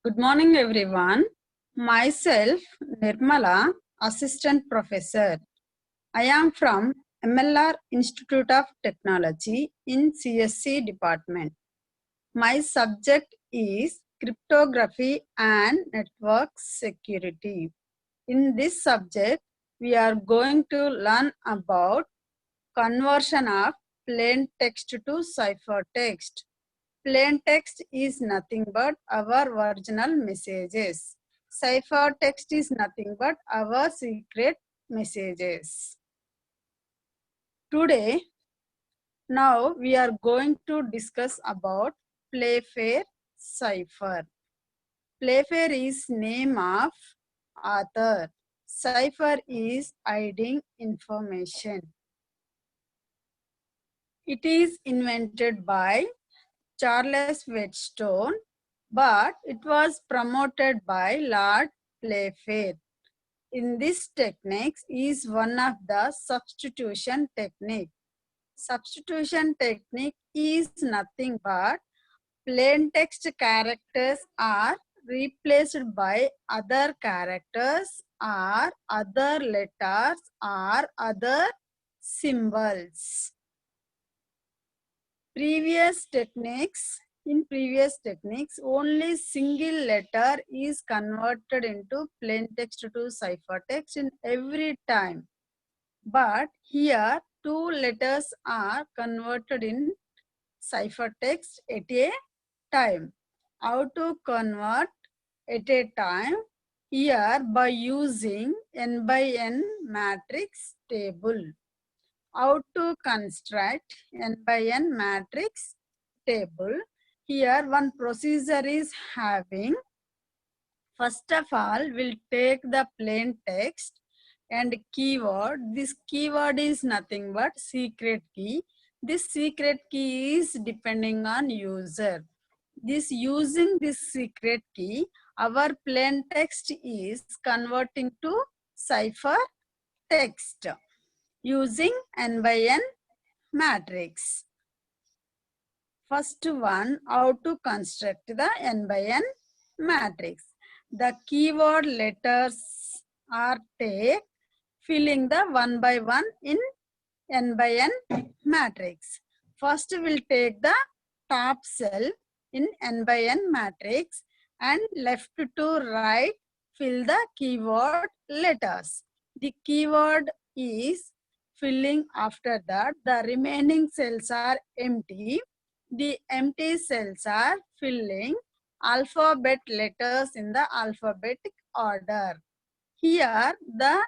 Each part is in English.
Good morning, everyone. Myself, Nirmala, Assistant Professor. I am from MLR Institute of Technology in CSC Department. My subject is cryptography and network security. In this subject, we are going to learn about conversion of plain text to ciphertext. Plain text is nothing but our original messages. Ciphertext is nothing but our secret messages. Today, now we are going to discuss about Playfair cipher. Playfair is name of author. Cipher is hiding information. It is invented by Charles Wheatstone, but it was promoted by Lord Playfair. In this technique is one of the substitution technique. Substitution technique is nothing but plain text characters are replaced by other characters or other letters or other symbols. In previous techniques, only single letter is converted into plain text to ciphertext in every time. But here, two letters are converted in ciphertext at a time. How to convert at a time? Here, by using n by n matrix table. How to construct n by n matrix table? Here one procedure is having. First of all, we'll take the plain text and keyword. This keyword is nothing but secret key. This secret key is depending on user. Using this secret key, our plain text is converting to cipher text using n by n matrix. First one, how to construct the n by n matrix. The keyword letters are take, filling the one by one in n by n matrix. First we'll take the top cell in n by n matrix and left to right fill the keyword letters. The keyword is filling. After that the remaining cells are empty. The empty cells are filling alphabet letters in the alphabetic order. Here the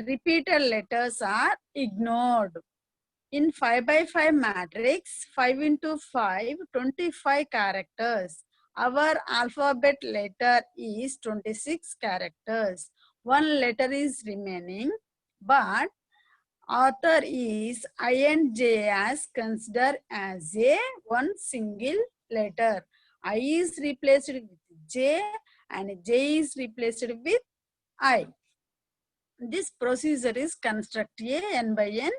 repeated letters are ignored. In 5 by 5 matrix, 5 into 5, 25 characters. Our alphabet letter is 26 characters. One letter is remaining, but author is I and J as considered as a one single letter. I is replaced with J and J is replaced with I. This procedure is construct a n by n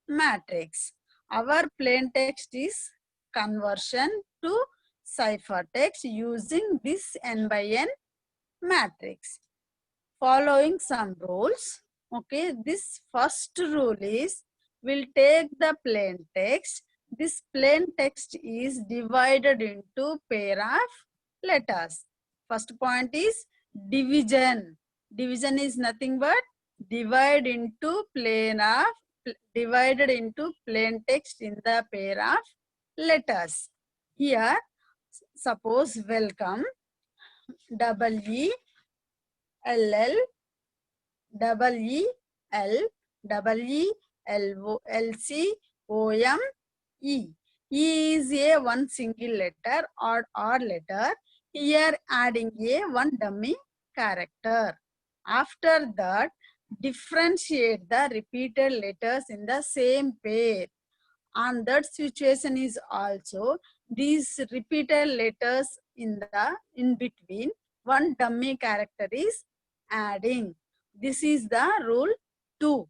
matrix. Our plain text is conversion to ciphertext using this n by n matrix. Following some rules. Okay, this first rule is we'll take the plain text. This plain text is divided into pair of letters. First point is division. Division is nothing but divided into plain text in the pair of letters. Here, suppose welcome, W L L double E L double E L L C O M E. E is a one single letter or letter. Here adding a one dummy character. After that, differentiate the repeated letters in the same pair. On that situation is also these repeated letters in between one dummy character is adding. This is the rule 2.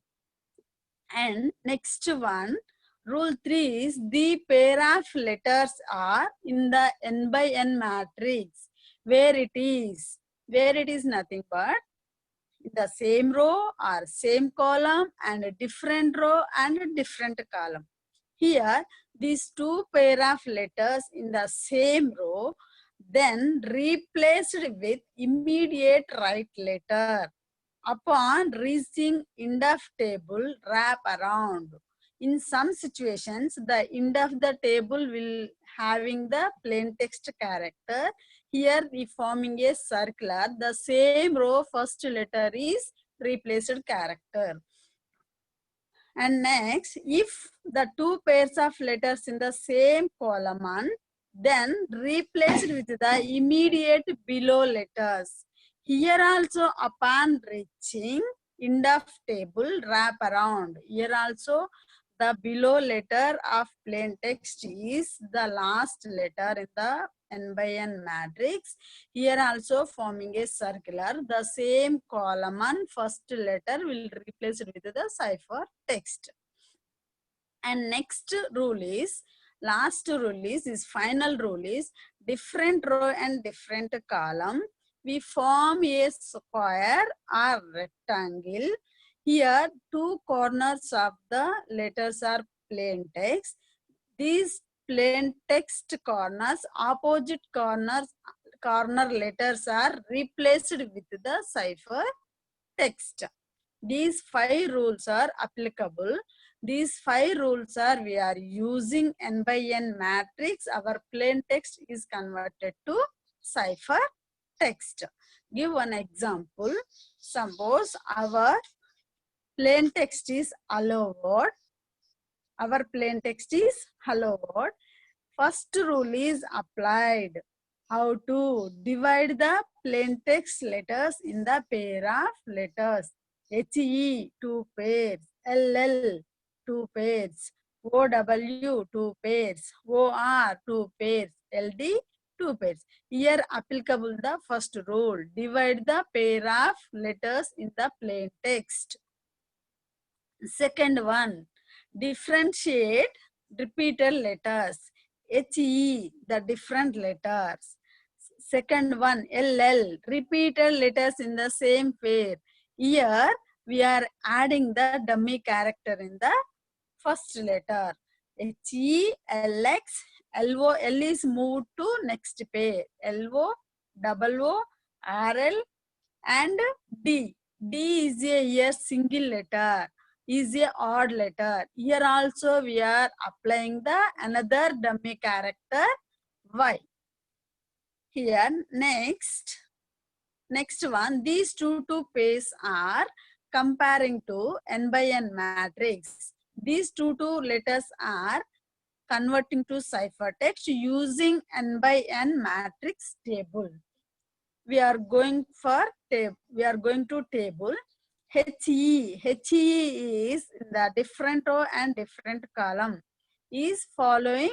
And next one, rule 3 is the pair of letters are in the n by n matrix. where it is. Where it is nothing but the same row or same column and a different row and a different column. Here, these two pair of letters in the same row, then replaced with immediate right letter. Upon reaching end of table, wrap around. In some situations, the end of the table will having the plain text character. Here, we forming a circular. The same row first letter is replaced character. And next, if the two pairs of letters in the same column, then replaced with the immediate below letters. Here also upon reaching end of table, wrap around. Here also the below letter of plain text is the last letter in the n by n matrix. Here also forming a circular, the same column and first letter will replace it with the cipher text. And next rule is, last rule is final rule is, different row and different column. We form a square or rectangle. Here two corners of the letters are plain text. These plain text corners, opposite corner letters are replaced with the cipher text. These 5 rules are applicable. These 5 rules are, we are using n by n matrix. Our plain text is converted to cipher text. Give one example. Suppose our plain text is hello world. Our plain text is hello world. First rule is applied. How to divide the plain text letters in the pair of letters. HE, 2 pairs. LL, 2 pairs. OW, 2 pairs. OR, 2 pairs. LD, 2 pairs. Here applicable the first rule. Divide the pair of letters in the plain text. Second one, differentiate repeated letters. HE, the different letters. Second one, LL, repeated letters in the same pair. Here, we are adding the dummy character in the first letter. HE, LX, LO, L is moved to next pair. LO, OO, RL, and D. D is a here single letter, is a odd letter. Here also we are applying the another dummy character Y. Here next one, these two pairs are comparing to n by n matrix. These two letters are converting to ciphertext using n by n matrix table. We are going to table. HE is the different row and different column. Is following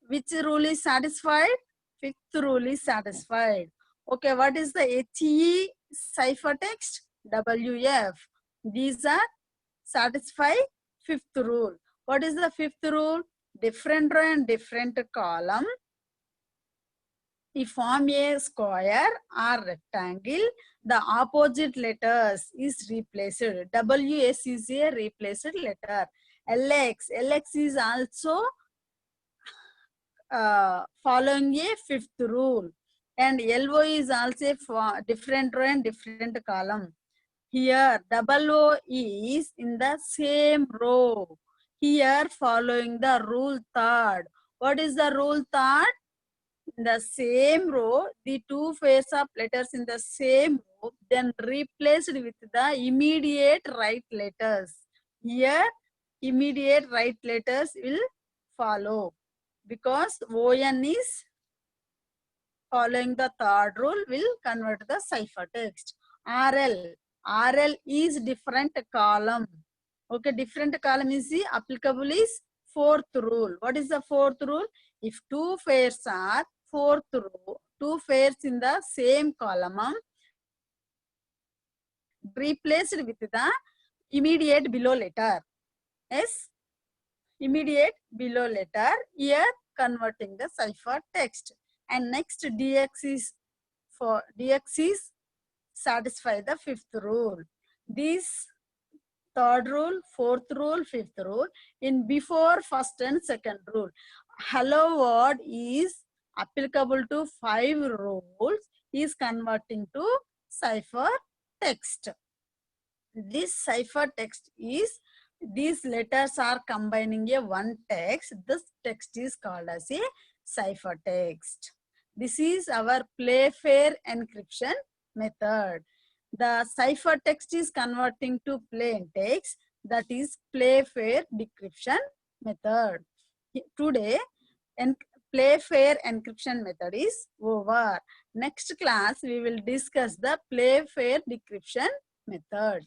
which rule is satisfied? Fifth rule is satisfied. Okay, what is the HE ciphertext? WF. These are satisfy fifth rule. What is the fifth rule? Different row and different column. We form a square or rectangle. The opposite letters is replaced. WS is a replaced letter. LX is also following a fifth rule. And LO is also for different row and different column. Here OO is in the same row. Here following the rule third. What is the rule third? In the same row, the two pairs of letters in the same row, then replaced with the immediate right letters. Here, immediate right letters will follow because ON is following the third rule will convert the ciphertext. RL is different column. Okay, different column is the applicable is fourth rule. What is the fourth rule? If two pairs are fourth row, two pairs in the same column, replaced with the immediate below letter. Yes, immediate below letter. Here converting the cipher text. And next DX is for DX is satisfy the fifth rule. These third rule, fourth rule, fifth rule in before first and second rule. Hello world is applicable to 5 rules is converting to cipher text. This cipher text is, these letters are combining a one text. This text is called as a cipher text. This is our Playfair encryption method. The cipher text is converting to plain text, that is Playfair decryption method. Today, Playfair encryption method is over. Next class, we will discuss the Playfair decryption method.